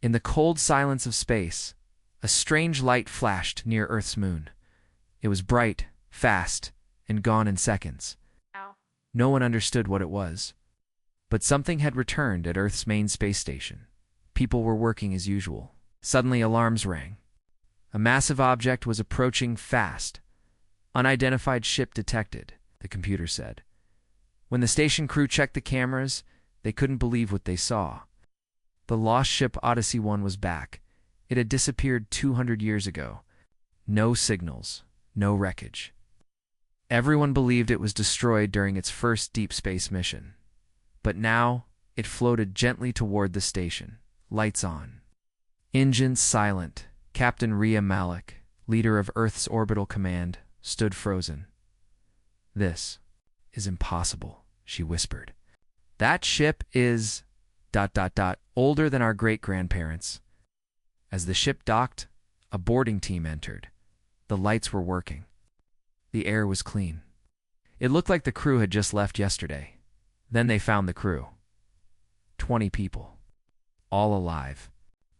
In the cold silence of space, a strange light flashed near Earth's moon. It was bright, fast, and gone in seconds. Ow. No one understood what it was. But something had returned at Earth's main space station. People were working as usual. Suddenly alarms rang. A massive object was approaching fast. Unidentified ship detected, the computer said. When the station crew checked the cameras, they couldn't believe what they saw. The lost ship Odyssey 1 was back. It had disappeared 200 years ago. No signals, no wreckage. Everyone believed it was destroyed during its first deep space mission. But now, it floated gently toward the station, lights on. Engines silent. Captain Rhea Malik, leader of Earth's orbital command, stood frozen. "This is impossible," she whispered. "That ship is... older than our great-grandparents." As the ship docked, a boarding team entered. The lights were working. The air was clean. It looked like the crew had just left yesterday. Then they found the crew. 20 people. All alive.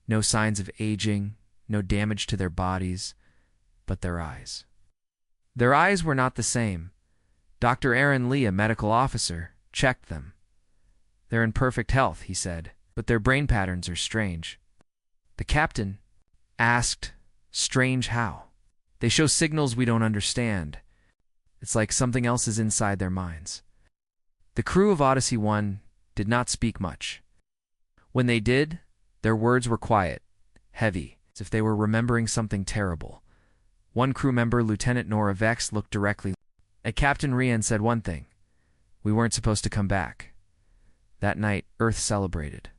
No signs of aging, no damage to their bodies, but their eyes. Their eyes were not the same. Dr. Aaron Lee, a medical officer, checked them. "They're in perfect health," he said, "but their brain patterns are strange." The captain asked, "Strange how?" "They show signals we don't understand. It's like something else is inside their minds." The crew of Odyssey 1 did not speak much. When they did, their words were quiet, heavy, as if they were remembering something terrible. One crew member, Lieutenant Nora Vex, looked directly at Captain Rhea and said one thing: "We weren't supposed to come back." That night, Earth celebrated.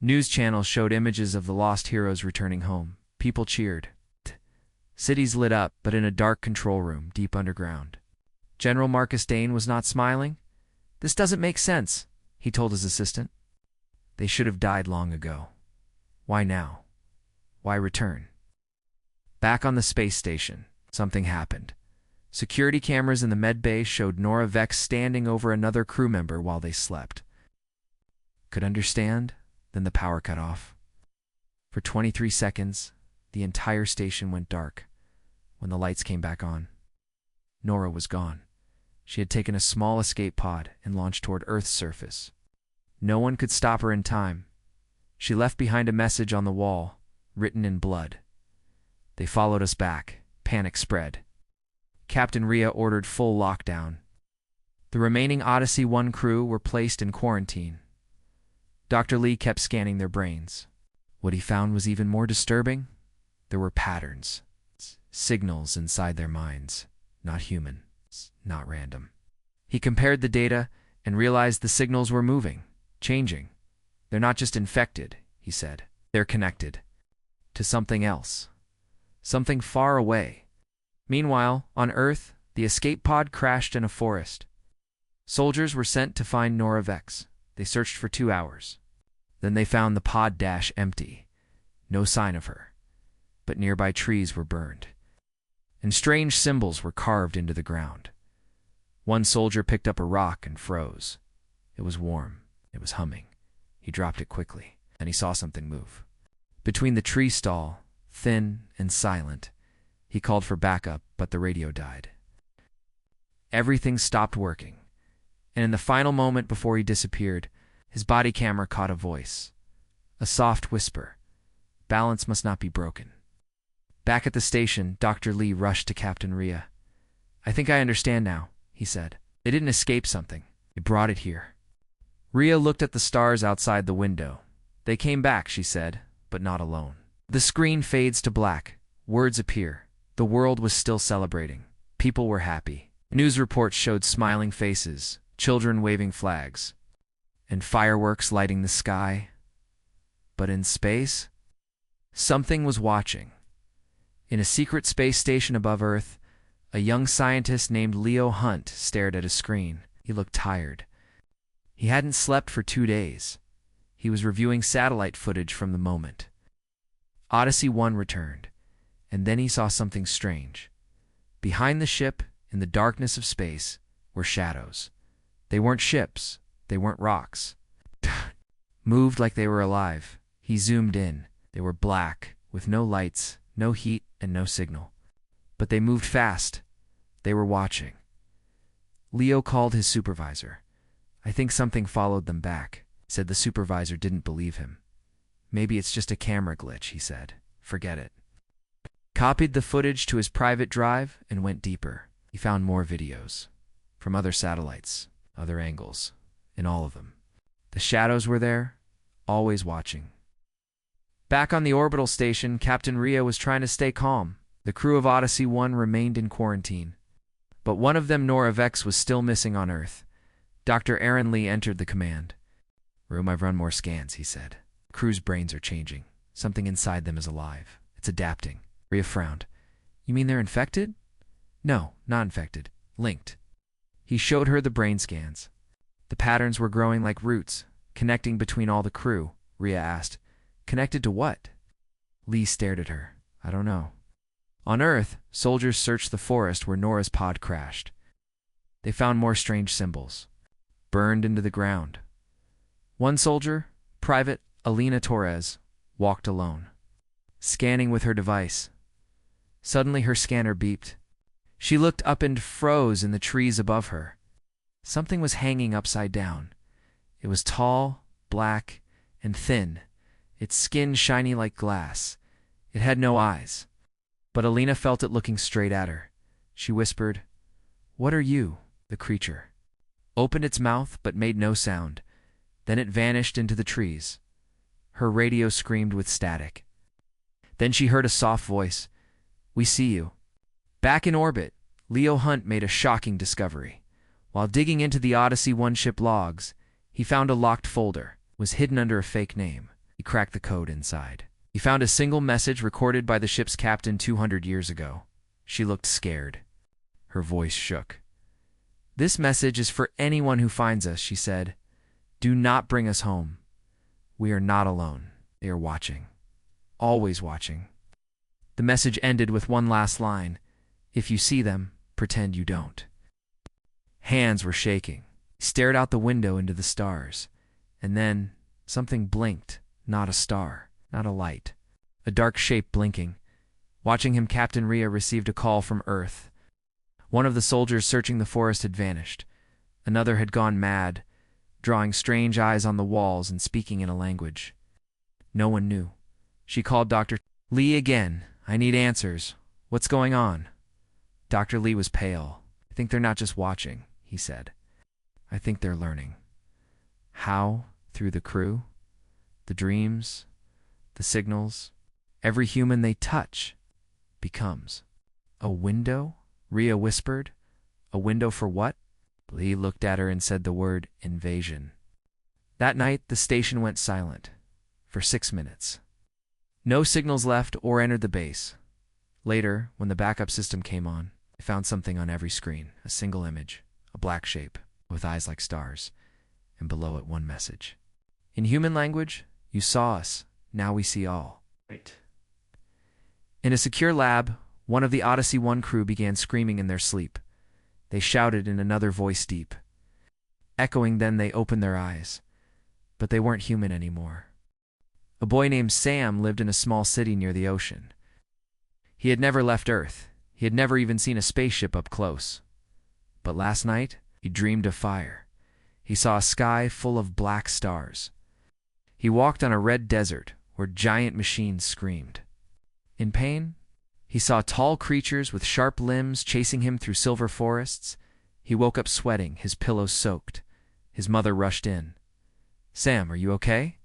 News channels showed images of the lost heroes returning home. People cheered. Cities lit up, but in a dark control room, deep underground. General Marcus Dane was not smiling. "This doesn't make sense," he told his assistant. "They should have died long ago. Why now? Why return?" Back on the space station, something happened. Security cameras in the med bay showed Nora Vex standing over another crew member while they slept. Could understand, then the power cut off. For 23 seconds, the entire station went dark. When the lights came back on, Nora was gone. She had taken a small escape pod and launched toward Earth's surface. No one could stop her in time. She left behind a message on the wall, written in blood. "They followed us back." Panic spread. Captain Rhea ordered full lockdown. The remaining Odyssey 1 crew were placed in quarantine. Dr. Lee kept scanning their brains. What he found was even more disturbing. There were patterns, signals inside their minds, not human, not random. He compared the data and realized the signals were moving, changing. "They're not just infected," he said. "They're connected to something else, something far away." Meanwhile, on Earth, the escape pod crashed in a forest. Soldiers were sent to find Nora Vex. They searched for 2 hours. Then they found the pod dash empty. No sign of her. But nearby trees were burned. And strange symbols were carved into the ground. One soldier picked up a rock and froze. It was warm. It was humming. He dropped it quickly. Then he saw something move. Between the tree stall, thin and silent, he called for backup, but the radio died. Everything stopped working. And in the final moment before he disappeared, his body camera caught a voice. A soft whisper. "Balance must not be broken." Back at the station, Dr. Lee rushed to Captain Rhea. "I think I understand now," he said. "They didn't escape something. They brought it here." Rhea looked at the stars outside the window. "They came back," she said, "but not alone." The screen fades to black. Words appear. The world was still celebrating. People were happy. News reports showed smiling faces, children waving flags, and fireworks lighting the sky. But in space, something was watching. In a secret space station above Earth, a young scientist named Leo Hunt stared at a screen. He looked tired. He hadn't slept for 2 days. He was reviewing satellite footage from the moment. Odyssey 1 returned, and then he saw something strange. Behind the ship, in the darkness of space, were shadows. They weren't ships. They weren't rocks. Moved like they were alive. He zoomed in. They were black, with no lights, no heat, and no signal. But they moved fast. They were watching. Leo called his supervisor. "I think something followed them back," said. The supervisor didn't believe him. "Maybe it's just a camera glitch," he said. "Forget it." Copied the footage to his private drive and went deeper. He found more videos. From other satellites, other angles, in all of them. The shadows were there, always watching. Back on the orbital station, Captain Ria was trying to stay calm. The crew of Odyssey 1 remained in quarantine. But one of them, Nora Vex, was still missing on Earth. Dr. Aaron Lee entered the command room. "I've run more scans," he said. "Crew's brains are changing. Something inside them is alive. It's adapting." Ria frowned. "You mean they're infected?" "No, not infected. Linked." He showed her the brain scans. The patterns were growing like roots, connecting between all the crew. Ria asked, "Connected to what?" Lee stared at her. "I don't know." On Earth, soldiers searched the forest where Nora's pod crashed. They found more strange symbols, burned into the ground. One soldier, Private Alina Torres, walked alone, scanning with her device. Suddenly her scanner beeped. She looked up and froze in the trees above her. Something was hanging upside down. It was tall, black, and thin, its skin shiny like glass. It had no eyes. But Alina felt it looking straight at her. She whispered, "What are you?" The creature opened its mouth but made no sound. Then it vanished into the trees. Her radio screamed with static. Then she heard a soft voice. "We see you." Back in orbit, Leo Hunt made a shocking discovery. While digging into the Odyssey 1 ship logs, he found a locked folder. It was hidden under a fake name. He cracked the code inside. He found a single message recorded by the ship's captain 200 years ago. She looked scared. Her voice shook. "This message is for anyone who finds us," she said. "Do not bring us home. We are not alone. They are watching. Always watching." The message ended with one last line. "If you see them, pretend you don't." Hands were shaking. He stared out the window into the stars. And then something blinked. Not a star. Not a light. A dark shape blinking. Watching him, Captain Ria received a call from Earth. One of the soldiers searching the forest had vanished. Another had gone mad, drawing strange eyes on the walls and speaking in a language no one knew. She called Dr. Lee again. "I need answers. What's going on?" Dr. Lee was pale. "I think they're not just watching," he said. "I think they're learning." How? Through the crew? The dreams? The signals? Every human they touch becomes a window? Ria whispered. "A window for what?" Lee looked at her and said the word invasion. That night, the station went silent for 6 minutes. No signals left or entered the base. Later, when the backup system came on, they found something on every screen, a single image, a black shape with eyes like stars, and below it one message. In human language, "You saw us, now we see all." Right. In a secure lab, one of the Odyssey 1 crew began screaming in their sleep. They shouted in another voice deep. Echoing, then they opened their eyes. But they weren't human anymore. A boy named Sam lived in a small city near the ocean. He had never left Earth. He had never even seen a spaceship up close. But last night, he dreamed of fire. He saw a sky full of black stars. He walked on a red desert where giant machines screamed. In pain, he saw tall creatures with sharp limbs chasing him through silver forests. He woke up sweating, his pillows soaked. His mother rushed in. "Sam, are you okay?"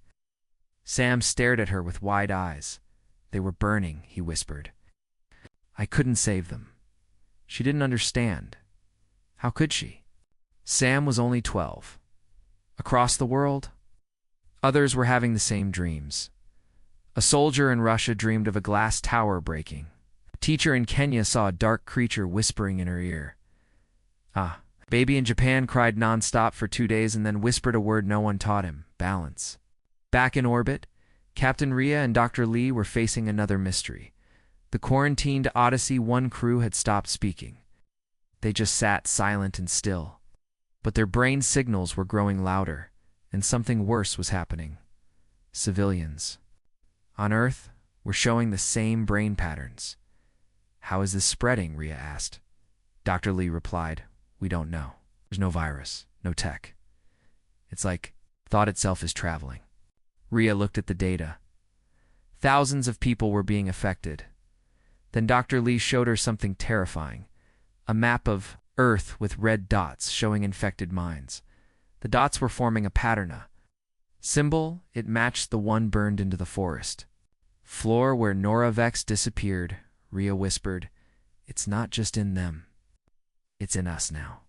Sam stared at her with wide eyes. "They were burning," he whispered. "I couldn't save them." She didn't understand. How could she? Sam was only 12. Across the world, others were having the same dreams. A soldier in Russia dreamed of a glass tower breaking. A teacher in Kenya saw a dark creature whispering in her ear. A baby in Japan cried nonstop for 2 days and then whispered a word no one taught him: balance. Back in orbit, Captain Ria and Dr. Lee were facing another mystery. The quarantined Odyssey 1 crew had stopped speaking. They just sat silent and still. But their brain signals were growing louder, and something worse was happening. Civilians, On Earth, we're showing the same brain patterns. How is this spreading? Rhea asked. Dr. Lee replied, we don't know. There's no virus, no tech. It's like thought itself is traveling. Rhea looked at the data. Thousands of people were being affected. Then Dr. Lee showed her something terrifying. A map of Earth with red dots showing infected minds. The dots were forming a pattern. Symbol, it matched the one burned into the forest. Floor where Nora Vex disappeared, Rhea whispered, it's not just in them. It's in us now.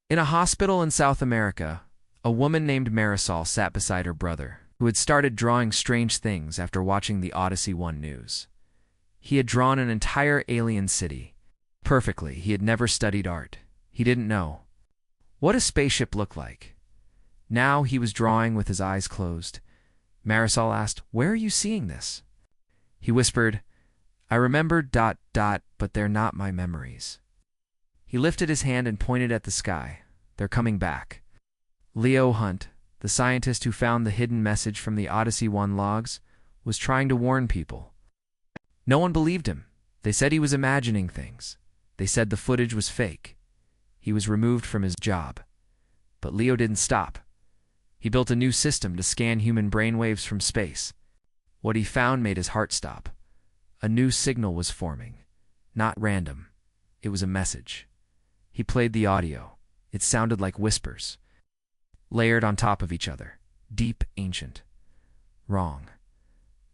In a hospital in South America, a woman named Marisol sat beside her brother, who had started drawing strange things after watching the Odyssey 1 news. He had drawn an entire alien city. Perfectly, he had never studied art. He didn't know what a spaceship looked like. Now he was drawing with his eyes closed. Marisol asked, where are you seeing this? He whispered, I remember ... but they're not my memories. He lifted his hand and pointed at the sky. They're coming back. Leo Hunt, the scientist who found the hidden message from the Odyssey 1 logs, was trying to warn people. No one believed him. They said he was imagining things. They said the footage was fake. He was removed from his job. But Leo didn't stop. He built a new system to scan human brainwaves from space. What he found made his heart stop. A new signal was forming. Not random. It was a message. He played the audio. It sounded like whispers, layered on top of each other, deep, ancient. Wrong.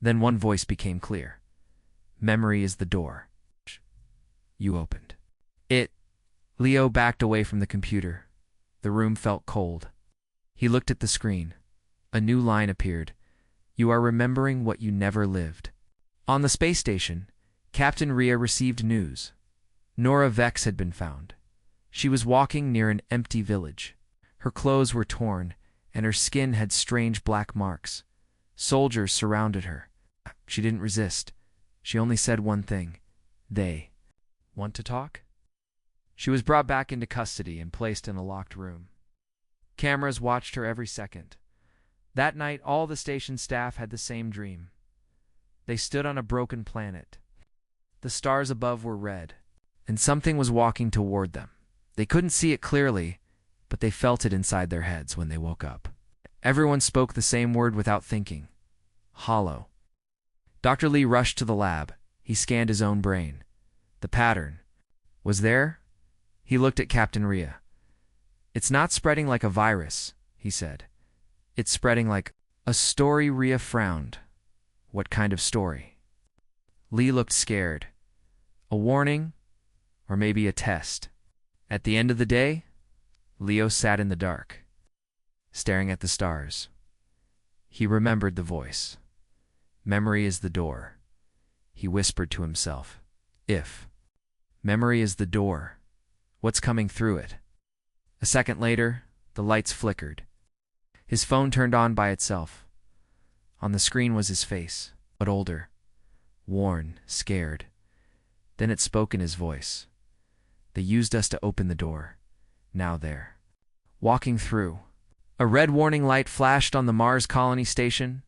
Then one voice became clear. Memory is the door. You opened it. Leo backed away from the computer. The room felt cold. He looked at the screen. A new line appeared. You are remembering what you never lived. On the space station, Captain Rhea received news. Nora Vex had been found. She was walking near an empty village. Her clothes were torn, and her skin had strange black marks. Soldiers surrounded her. She didn't resist. She only said one thing. They want to talk? She was brought back into custody and placed in a locked room. Cameras watched her every second. That night, all the station staff had the same dream. They stood on a broken planet. The stars above were red, and something was walking toward them. They couldn't see it clearly, but they felt it inside their heads when they woke up. Everyone spoke the same word without thinking. Hollow. Dr. Lee rushed to the lab. He scanned his own brain. The pattern was there. He looked at Captain Rhea. It's not spreading like a virus, he said. It's spreading like a story. Rhea frowned. What kind of story? Lee looked scared. A warning? Or maybe a test? At the end of the day, Leo sat in the dark, staring at the stars. He remembered the voice. Memory is the door. He whispered to himself. If memory is the door, what's coming through it? A second later, the lights flickered. His phone turned on by itself. On the screen was his face, but older, worn, scared. Then it spoke in his voice. They used us to open the door. Now they're walking through. A red warning light flashed on the Mars colony station.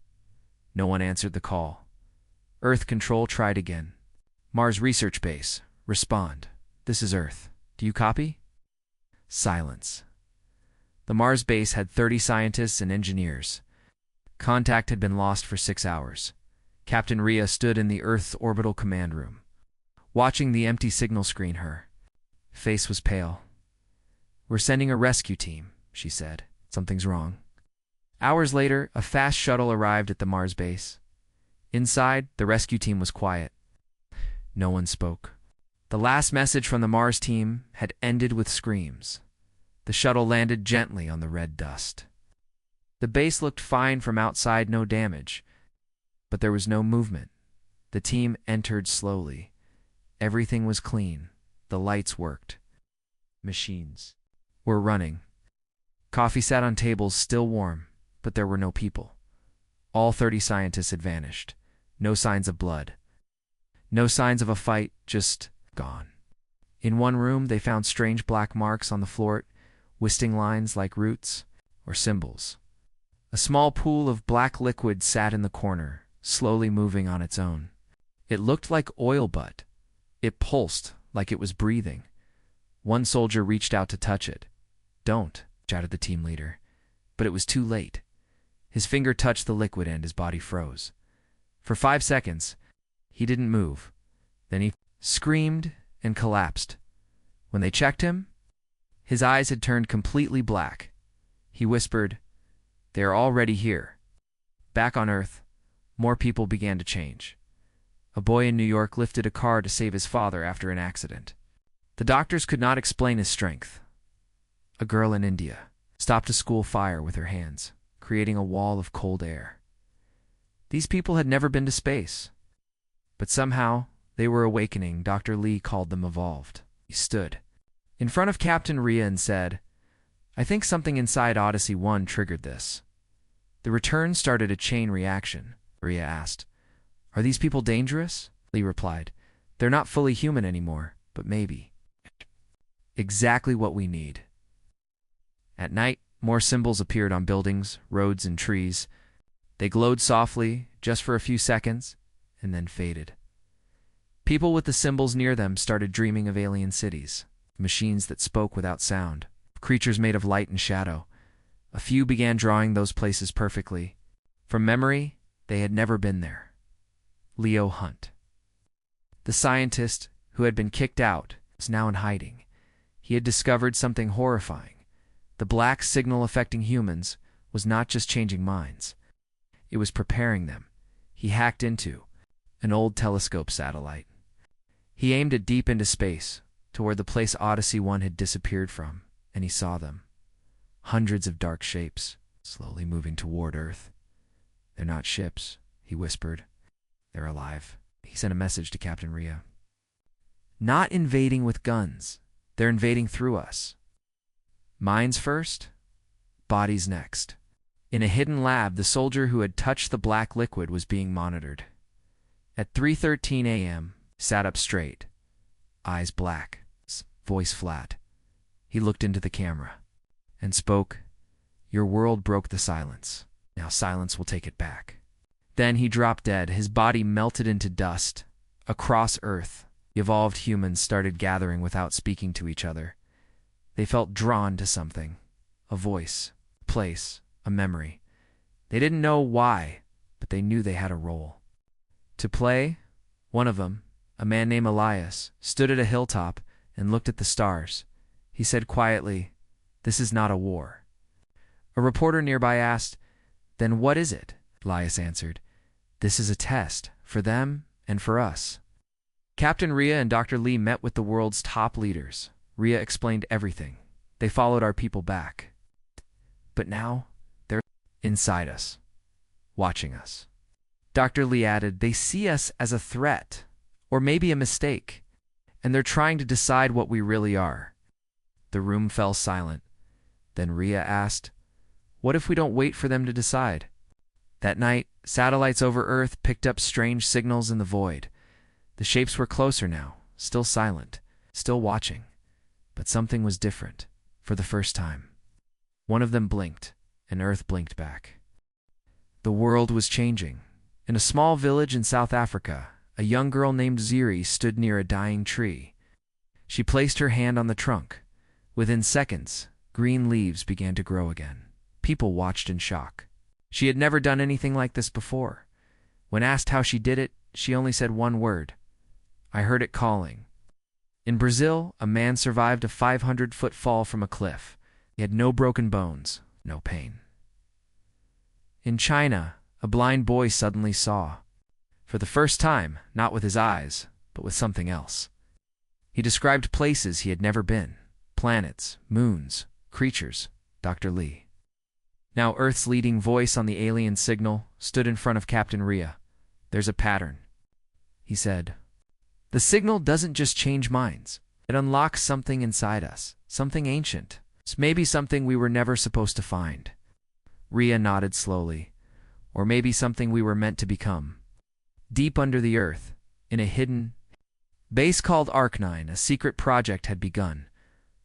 No one answered the call. Earth Control tried again. Mars Research Base, respond. This is Earth. Do you copy? Silence. The Mars base had 30 scientists and engineers. Contact had been lost for 6 hours. Captain Rhea stood in the Earth's orbital command room, watching the empty signal screen. Her face was pale. We're sending a rescue team, she said. Something's wrong. Hours later, a fast shuttle arrived at the Mars base. Inside, the rescue team was quiet. No one spoke. The last message from the Mars team had ended with screams. The shuttle landed gently on the red dust. The base looked fine from outside, no damage. But there was no movement. The team entered slowly. Everything was clean. The lights worked. Machines were running. Coffee sat on tables, still warm, but there were no people. All 30 scientists had vanished. No signs of blood. No signs of a fight, just gone. In one room, they found strange black marks on the floor, twisting lines like roots or symbols. A small pool of black liquid sat in the corner. slowly moving on its own. It looked like oil, but it pulsed like it was breathing. One soldier reached out to touch it. "Don't," shouted the team leader. But it was too late. His finger touched the liquid and his body froze. For 5 seconds, he didn't move. Then he screamed and collapsed. When they checked him, his eyes had turned completely black. He whispered, "They are already here." Back on Earth, more people began to change. A boy in New York lifted a car to save his father after an accident. The doctors could not explain his strength. A girl in India stopped a school fire with her hands, creating a wall of cold air. These people had never been to space, but somehow they were awakening. Dr. Lee called them evolved. He stood in front of Captain Rhea and said, "I think something inside Odyssey 1 triggered this." The return started a chain reaction. Rhea asked, "Are these people dangerous?" Lee replied, "They're not fully human anymore, but maybe exactly what we need." At night, more symbols appeared on buildings, roads, and trees. They glowed softly, just for a few seconds, and then faded. People with the symbols near them started dreaming of alien cities, machines that spoke without sound, creatures made of light and shadow. A few began drawing those places perfectly. From memory, they had never been there. Leo Hunt, the scientist who had been kicked out, was now in hiding. He had discovered something horrifying. The black signal affecting humans was not just changing minds. It was preparing them. He hacked into an old telescope satellite. He aimed it deep into space, toward the place Odyssey 1 had disappeared from, and he saw them. Hundreds of dark shapes, slowly moving toward Earth. "They're not ships," he whispered. "They're alive." He sent a message to Captain Rhea. "Not invading with guns. They're invading through us. Minds first, bodies next." In a hidden lab, the soldier who had touched the black liquid was being monitored. At 3:13 a.m., he sat up straight, eyes black, voice flat. He looked into the camera and spoke, "Your world broke the silence. Now silence will take it back." Then he dropped dead, his body melted into dust. Across Earth, the evolved humans started gathering without speaking to each other. They felt drawn to something, a voice, a place, a memory. They didn't know why, but they knew they had a role to play. One of them, a man named Elias, stood at a hilltop and looked at the stars. He said quietly, "This is not a war." A reporter nearby asked, "Then what is it?" Elias answered, "This is a test, for them and for us." Captain Rhea and Dr. Lee met with the world's top leaders. Rhea explained everything. "They followed our people back. But now, they're inside us, watching us." Dr. Lee added, "They see us as a threat, or maybe a mistake, and they're trying to decide what we really are." The room fell silent. Then Rhea asked, "What if we don't wait for them to decide?" That night, satellites over Earth picked up strange signals in the void. The shapes were closer now, still silent, still watching. But something was different, for the first time. One of them blinked, and Earth blinked back. The world was changing. In a small village in South Africa, a young girl named Ziri stood near a dying tree. She placed her hand on the trunk. Within seconds, green leaves began to grow again. People watched in shock. She had never done anything like this before. When asked how she did it, she only said one word: "I heard it calling." In Brazil, a man survived a 500-foot fall from a cliff. He had no broken bones, no pain. In China, a blind boy suddenly saw. For the first time, not with his eyes, but with something else. He described places he had never been, planets, moons, creatures. Dr. Lee, now Earth's leading voice on the alien signal, stood in front of Captain Rhea. "There's a pattern," he said. "The signal doesn't just change minds. It unlocks something inside us, something ancient. It's maybe something we were never supposed to find." Rhea nodded slowly. "Or maybe something we were meant to become." Deep under the Earth, in a hidden base called Arc-9, a secret project had begun.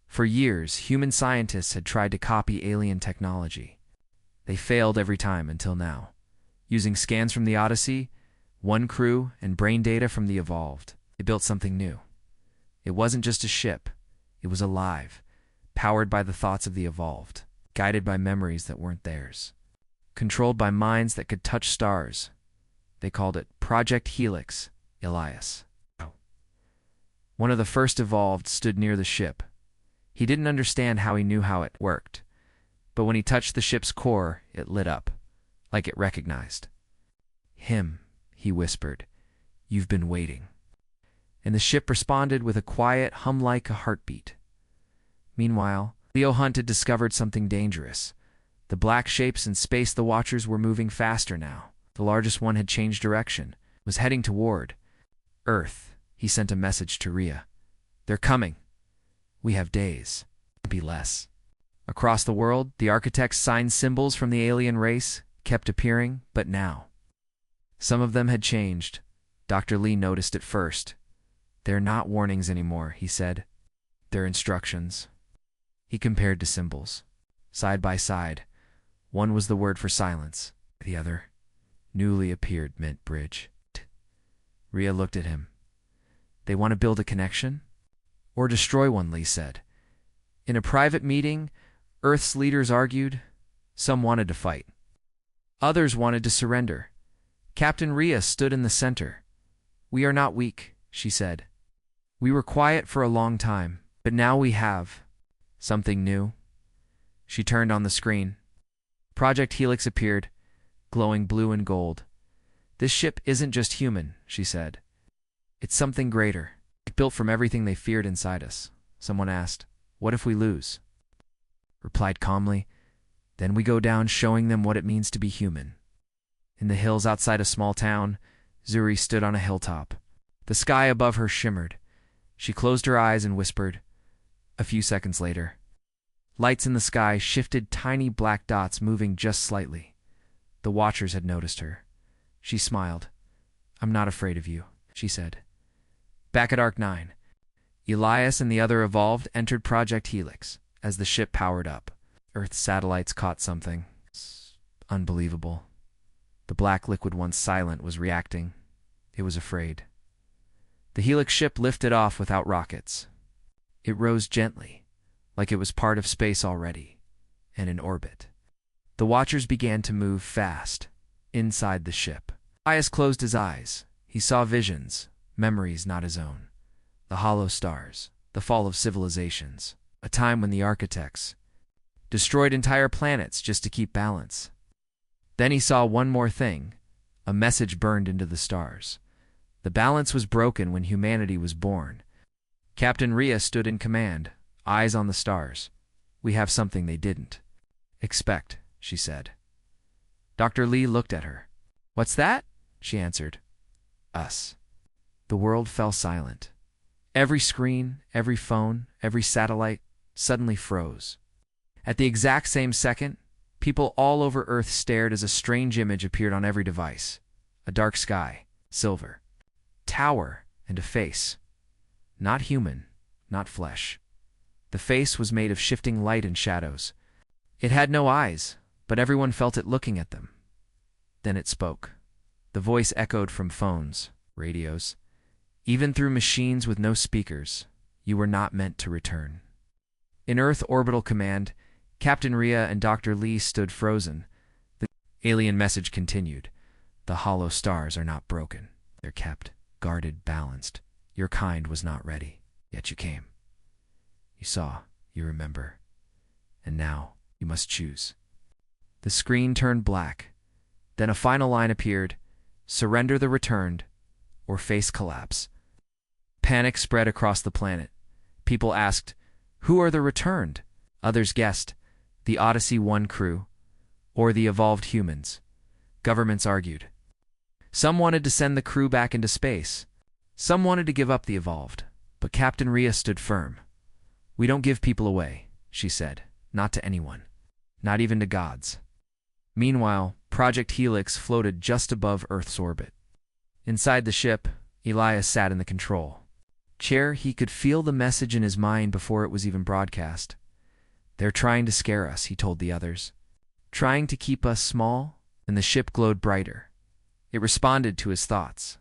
For years, human scientists had tried to copy alien technology. They failed every time until now. Using scans from the Odyssey, one crew, and brain data from the Evolved, they built something new. It wasn't just a ship. It was alive, powered by the thoughts of the Evolved, guided by memories that weren't theirs, controlled by minds that could touch stars. They called it Project Helix, Elias. One of the first Evolved stood near the ship. He didn't understand how he knew how it worked, but when he touched the ship's core, it lit up, like it recognized him. He whispered, "You've been waiting." And the ship responded with a quiet hum like a heartbeat. Meanwhile, Leo Hunt had discovered something dangerous. The black shapes in space, the Watchers were moving faster now. The largest one had changed direction, was heading toward Earth. He sent a message to Rhea. "They're coming. We have days. Be less." Across the world, the architects' signed symbols from the alien race kept appearing, but now some of them had changed. Dr. Lee noticed it first. "They're not warnings anymore," he said. "They're instructions." He compared to symbols. Side by side, one was the word for silence. The other, newly appeared, meant bridge. Rhea looked at him. "They want to build a connection? Or destroy one," Lee said. In a private meeting, Earth's leaders argued. Some wanted to fight. Others wanted to surrender. Captain Rhea stood in the center. "We are not weak," she said. "We were quiet for a long time, but now we have something new." She turned on the screen. Project Helix appeared, glowing blue and gold. "This ship isn't just human," she said. "It's something greater, built from everything they feared inside us." Someone asked, "What if we lose?" Replied calmly, "Then we go down showing them what it means to be human." In the hills outside a small town, Zuri stood on a hilltop. The sky above her shimmered. She closed her eyes and whispered. A few seconds later, lights in the sky shifted, tiny black dots moving just slightly. The Watchers had noticed her. She smiled. "I'm not afraid of you," she said. Back at Arc 9, Elias and the other Evolved entered Project Helix. As the ship powered up, Earth's satellites caught something. Unbelievable. The black liquid, once silent, was reacting. It was afraid. The Helix ship lifted off without rockets. It rose gently, like it was part of space already, and in orbit. The Watchers began to move fast, inside the ship. Elias closed his eyes. He saw visions, memories not his own. The hollow stars, the fall of civilizations, a time when the architects destroyed entire planets just to keep balance. Then he saw one more thing. A message burned into the stars. The balance was broken when humanity was born. Captain Rhea stood in command, eyes on the stars. "We have something they didn't expect," she said. Dr. Lee looked at her. "What's that?" she answered. "Us." The world fell silent. Every screen, every phone, every satellite suddenly froze. At the exact same second, people all over Earth stared as a strange image appeared on every device. A dark sky, silver, tower, and a face. Not human, not flesh. The face was made of shifting light and shadows. It had no eyes, but everyone felt it looking at them. Then it spoke. The voice echoed from phones, radios, even through machines with no speakers. "You were not meant to return." In Earth Orbital Command, Captain Rhea and Dr. Lee stood frozen. The alien message continued. "The hollow stars are not broken. They're kept, guarded, balanced. Your kind was not ready, yet you came. You saw, you remember, and now you must choose." The screen turned black. Then a final line appeared. "Surrender the returned, or face collapse." Panic spread across the planet. People asked, "Who are the returned?" Others guessed, the Odyssey 1 crew, or the evolved humans. Governments argued. Some wanted to send the crew back into space. Some wanted to give up the evolved. But Captain Rhea stood firm. "We don't give people away," she said. "Not to anyone. Not even to gods." Meanwhile, Project Helix floated just above Earth's orbit. Inside the ship, Elias sat in the control chair. He could feel the message in his mind before it was even broadcast. "They're trying to scare us," he told the others. "Trying to keep us small, and the ship glowed brighter. It responded to his thoughts.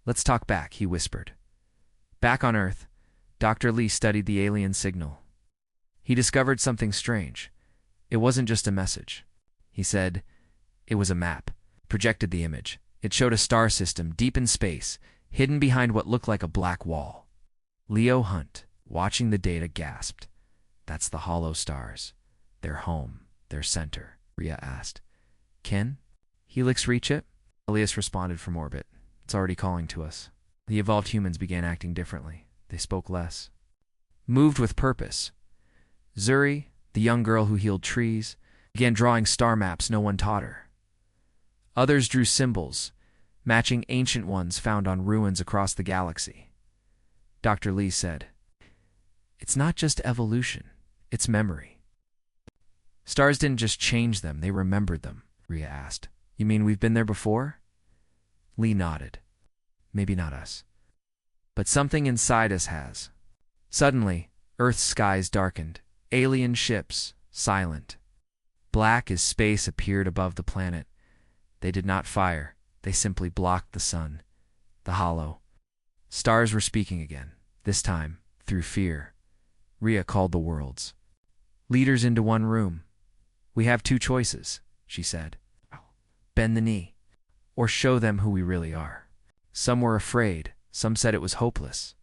"Let's talk back," he whispered. Back on Earth, Dr. Lee studied the alien signal. He discovered something strange. It wasn't just a message. He said it was a map. Projected the image. It showed a star system deep in space, hidden behind what looked like a black wall. Leo Hunt, watching the data, gasped. "That's the hollow stars. Their home, their center," Rhea asked. "Can Helix reach it?" Elias responded from orbit. "It's already calling to us." The evolved humans began acting differently. They spoke less, moved with purpose. Zuri, the young girl who healed trees, began drawing star maps no one taught her. Others drew symbols, matching ancient ones found on ruins across the galaxy. Dr. Lee said, "It's not just evolution, it's memory." "Stars didn't just change them, they remembered them," Rhea asked. "You mean we've been there before?" Lee nodded. "Maybe not us, but something inside us has." Suddenly, Earth's skies darkened. Alien ships, silent. Black as space, appeared above the planet. They did not fire. They simply blocked the sun. The hollow. Stars were speaking again, this time through fear. Rhea called the worlds. Leaders into one room. "We have two choices," she said. "Bend the knee, or show them who we really are." Some were afraid. Some said it was hopeless.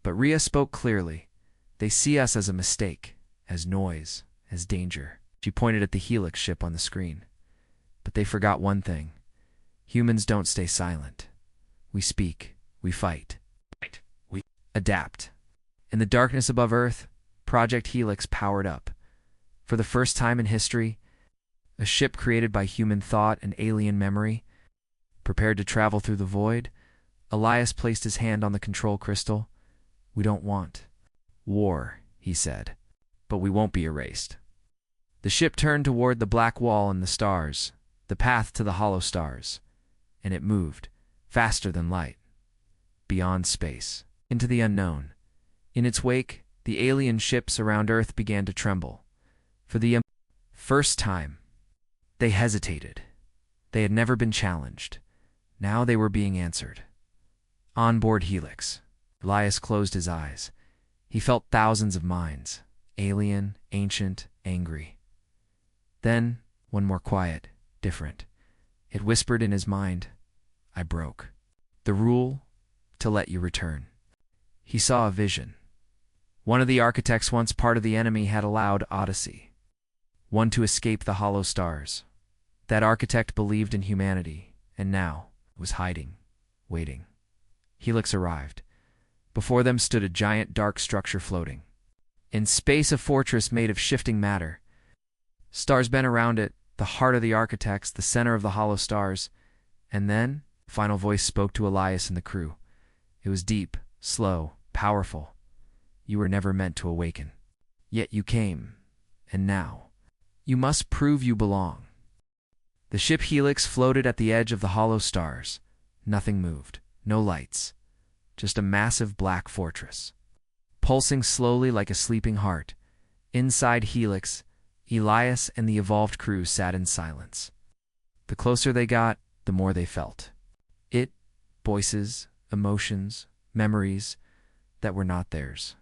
But Rhea spoke clearly. "They see us as a mistake, as noise, as danger." She pointed at the Helix ship on the screen. "But they forgot one thing. Humans don't stay silent. We speak. We fight. We adapt." In the darkness above Earth, Project Helix powered up. For the first time in history, a ship created by human thought and alien memory, prepared to travel through the void. Elias placed his hand on the control crystal. "We don't want war," he said, "but we won't be erased." The ship turned toward the black wall and the stars, the path to the hollow stars, and it moved, faster than light, beyond space, into the unknown. In its wake, the alien ships around Earth began to tremble. For the first time, they hesitated. They had never been challenged. Now they were being answered. On board Helix, Elias closed his eyes. He felt thousands of minds, alien, ancient, angry. Then, one more quiet, different. It whispered in his mind, "I broke the rule to let you return." He saw a vision. One of the architects, once part of the enemy, had allowed Odyssey, one to escape the hollow stars. That architect believed in humanity, and now was hiding, waiting. Helix arrived. Before them stood a giant dark structure floating. In space, a fortress made of shifting matter. Stars bent around it, the heart of the architects, the center of the hollow stars. And then, a final voice spoke to Elias and the crew. It was deep, slow, powerful. "You were never meant to awaken. Yet you came, and now you must prove you belong." The ship Helix floated at the edge of the hollow stars. Nothing moved, no lights, just a massive black fortress, pulsing slowly like a sleeping heart. Inside Helix, Elias and the evolved crew sat in silence. The closer they got, the more they felt. Voices, emotions, memories that were not theirs.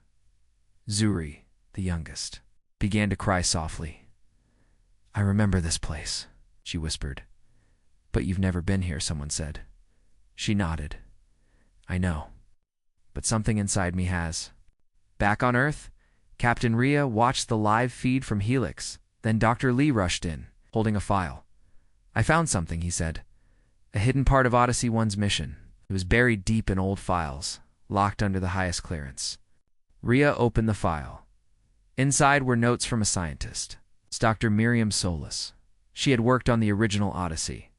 Zuri, the youngest, began to cry softly. "I remember this place," she whispered. "But you've never been here," someone said. She nodded. "I know, but something inside me has." Back on Earth, Captain Rhea watched the live feed from Helix. Then Dr. Lee rushed in, holding a file. "I found something," he said. "A hidden part of Odyssey 1's mission." It was buried deep in old files, locked under the highest clearance. Rhea opened the file. Inside were notes from a scientist. It's Dr. Miriam Solis. She had worked on the original Odyssey.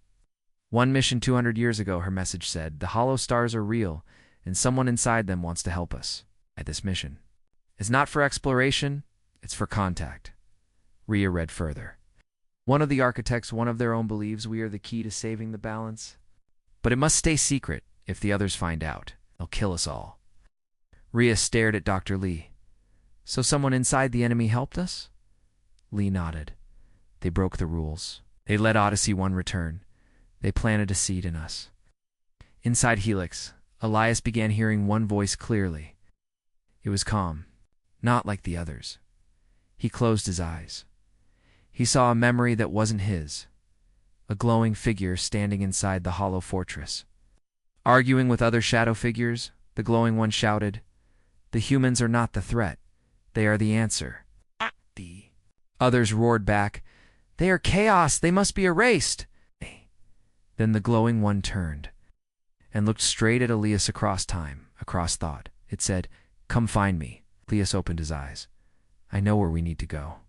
"One mission 200 years ago," her message said. "The hollow stars are real, and someone inside them wants to help us at this mission. It's not for exploration, it's for contact." Rhea read further. "One of the architects, one of their own, believes we are the key to saving the balance. But it must stay secret. If the others find out, they'll kill us all." Rhea stared at Dr. Lee. "So someone inside the enemy helped us?" Lee nodded. "They broke the rules. They let Odyssey 1 return. They planted a seed in us. Inside Helix, Elias began hearing one voice clearly. It was calm, not like the others. He closed his eyes. He saw a memory that wasn't his, a glowing figure standing inside the hollow fortress. Arguing with other shadow figures, the glowing one shouted, "The humans are not the threat. They are the answer." The others roared back, "They are chaos. They must be erased." Then the glowing one turned and looked straight at Elias across time, across thought. It said, "Come find me." Elias opened his eyes. "I know where we need to go."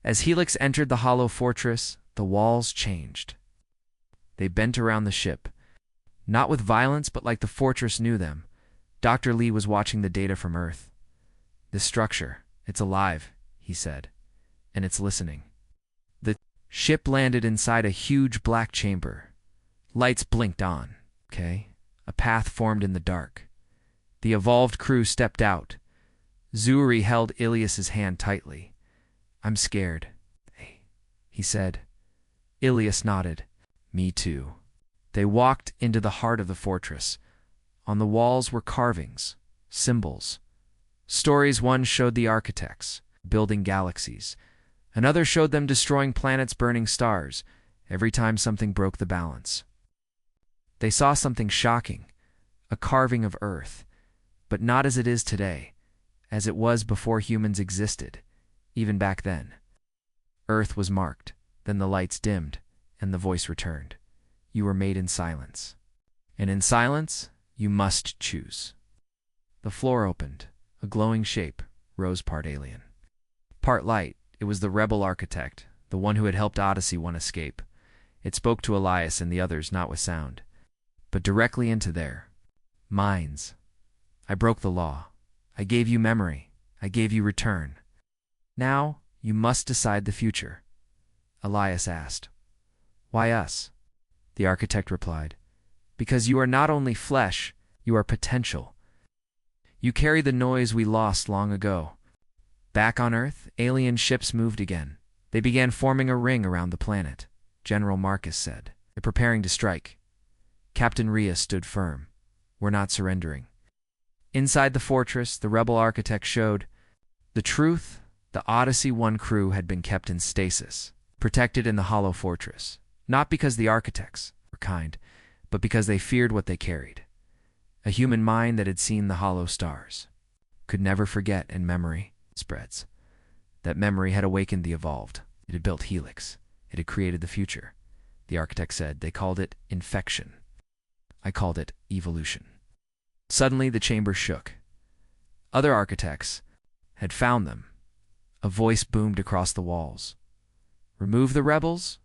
As Helix entered the hollow fortress, the walls changed. They bent around the ship, not with violence, but like the fortress knew them. Dr. Lee was watching the data from Earth. "This structure, it's alive," he said, "and it's listening." The ship landed inside a huge black chamber. Lights blinked on. A path formed in the dark. The evolved crew stepped out. Zuri held Ilias's hand tightly. "I'm scared," he said. Ilias nodded. "Me too." They walked into the heart of the fortress. On the walls were carvings, symbols. Stories one showed the architects, building galaxies. Another showed them destroying planets, burning stars, every time something broke the balance. They saw something shocking, a carving of Earth, but not as it is today, as it was before humans existed, even back then. Earth was marked, then the lights dimmed, and the voice returned. "You were made in silence. And in silence, you must choose." The floor opened. A glowing shape rose, part alien, part light. It was the rebel architect, the one who had helped Odyssey 1 escape. It spoke to Elias and the others, not with sound, but directly into their minds. "I broke the law. I gave you memory. I gave you return. Now you must decide the future." Elias asked, "Why us?" The architect replied, "Because you are not only flesh, you are potential. You carry the noise we lost long ago." Back on Earth, alien ships moved again. They began forming a ring around the planet. General Marcus said, "They're preparing to strike." Captain Rhea stood firm. "We're not surrendering." Inside the fortress, the rebel architect showed the truth. The Odyssey 1 crew had been kept in stasis, protected in the hollow fortress, not because the architects were kind, but because they feared what they carried. A human mind that had seen the hollow stars, could never forget, and memory spreads. That memory had awakened the evolved. It had built Helix. It had created the future. The architect said they called it infection. I called it evolution. Suddenly the chamber shook. Other architects had found them. A voice boomed across the walls. "Remove the rebels,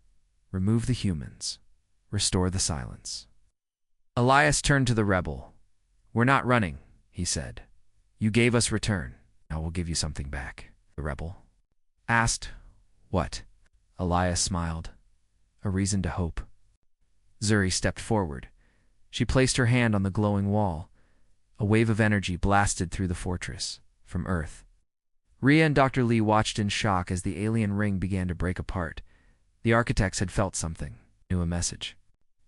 remove the humans, restore the silence." Elias turned to the rebel. "We're not running," he said. "You gave us return. Now we'll give you something back." The rebel asked, "What?" Elias smiled. "A reason to hope." Zuri stepped forward. She placed her hand on the glowing wall. A wave of energy blasted through the fortress, from Earth. Rhea and Dr. Lee watched in shock as the alien ring began to break apart. The architects had felt something, knew a message.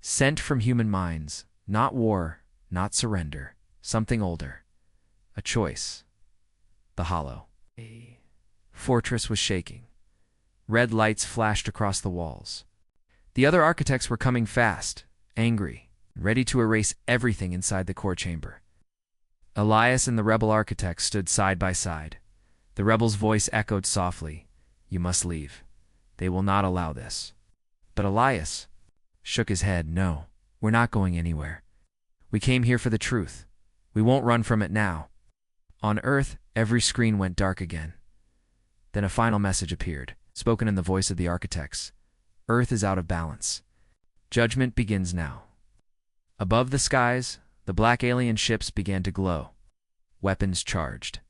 Sent from human minds, not war, not surrender, something older. A choice. The hollow. A fortress was shaking. Red lights flashed across the walls. The other architects were coming fast, angry, ready to erase everything inside the core chamber. Elias and the rebel architect stood side by side. The rebel's voice echoed softly, "You must leave. They will not allow this." But Elias shook his head. "No, we're not going anywhere. We came here for the truth. We won't run from it now." On Earth, every screen went dark again. Then a final message appeared, spoken in the voice of the architects. "Earth is out of balance. Judgment begins now." Above the skies, the black alien ships began to glow. Weapons charged.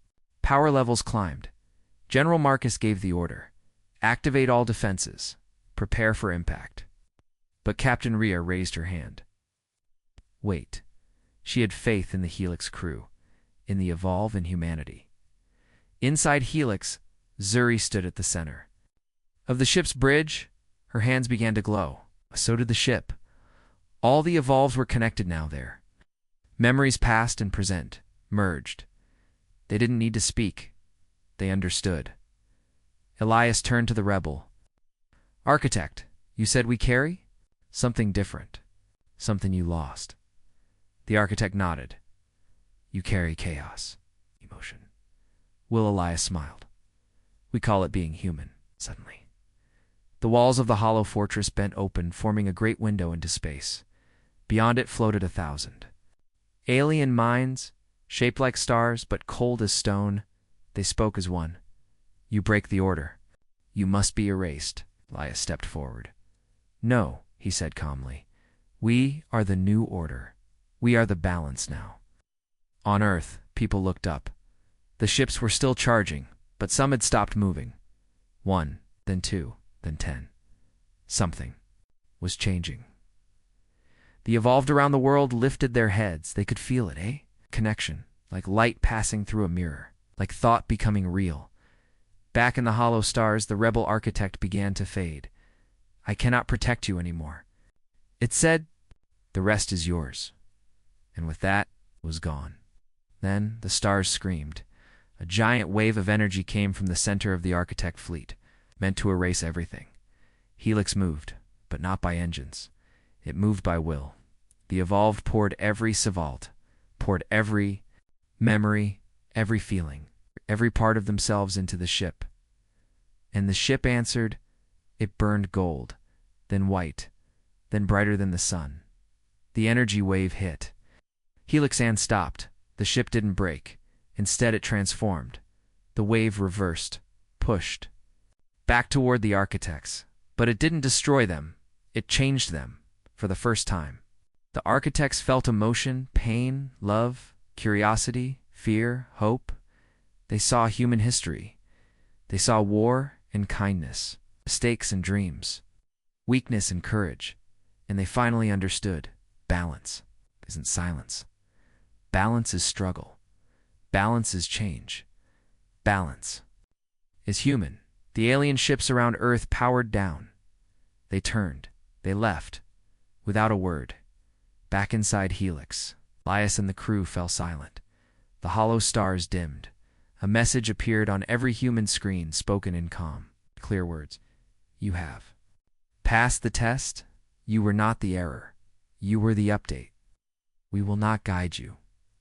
Power levels climbed. General Marcus gave the order. "Activate all defenses. Prepare for impact." But Captain Rhea raised her hand. Wait. She had faith in the Helix crew, in the Evolve and humanity. Inside Helix, Zuri stood at the center of the ship's bridge. Her hands began to glow. So did the ship. All the evolved were connected now there. Memories past and present merged. They didn't need to speak. They understood. Elias turned to the rebel. Architect, you said we carry? Something different. Something you lost. The architect nodded. You carry chaos. Emotion. Will Elias smiled. We call it being human, suddenly. The walls of the hollow fortress bent open, forming a great window into space. Beyond it floated 1,000. Alien minds, shaped like stars but cold as stone. They spoke as one. You break the order. You must be erased. Elias stepped forward. No, he said calmly. We are the new order. We are the balance now. On Earth, people looked up. The ships were still charging, but some had stopped moving. 1, then 2, then 10. Something was changing. The evolved around the world lifted their heads. They could feel it, eh? Connection, like light passing through a mirror, like thought becoming real. Back in the hollow stars, the rebel architect began to fade. I cannot protect you anymore. It said, the rest is yours. And with that, it was gone. Then the stars screamed. A giant wave of energy came from the center of the architect fleet, meant to erase everything. Helix moved, but not by engines. It moved by will. The evolved poured every savant, poured every memory, every feeling, every part of themselves into the ship. And the ship answered. It burned gold, then white, then brighter than the sun. The energy wave hit. Helixan stopped. The ship didn't break. Instead, it transformed. The wave reversed, pushed, back toward the architects. But it didn't destroy them. It changed them, for the first time. The architects felt emotion, pain, love, curiosity, fear, hope. They saw human history. They saw war and kindness, mistakes and dreams, weakness and courage. And they finally understood. Balance isn't silence. Balance is struggle. Balance is change. Balance is human. The alien ships around Earth powered down. They turned. They left. Without a word. Back inside Helix, Elias and the crew fell silent. The hollow stars dimmed. A message appeared on every human screen, spoken in calm, clear words. You have passed the test. You were not the error. You were the update. We will not guide you.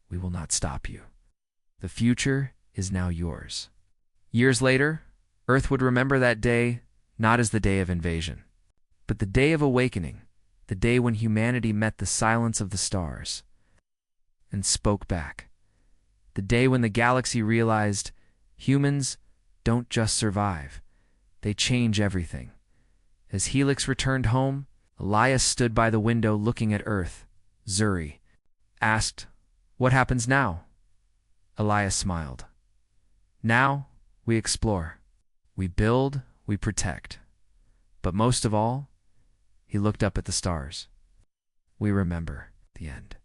We will not stop you. The future is now yours. Years later, Earth would remember that day not as the day of invasion, but the day of awakening, the day when humanity met the silence of the stars and spoke back. The day when the galaxy realized humans don't just survive, they change everything. As Helix returned home, Elias stood by the window looking at Earth. Zuri asked, "What happens now?" Elias smiled. "Now, we explore. We build, we protect. But most of all," he looked up at the stars, "we remember the end."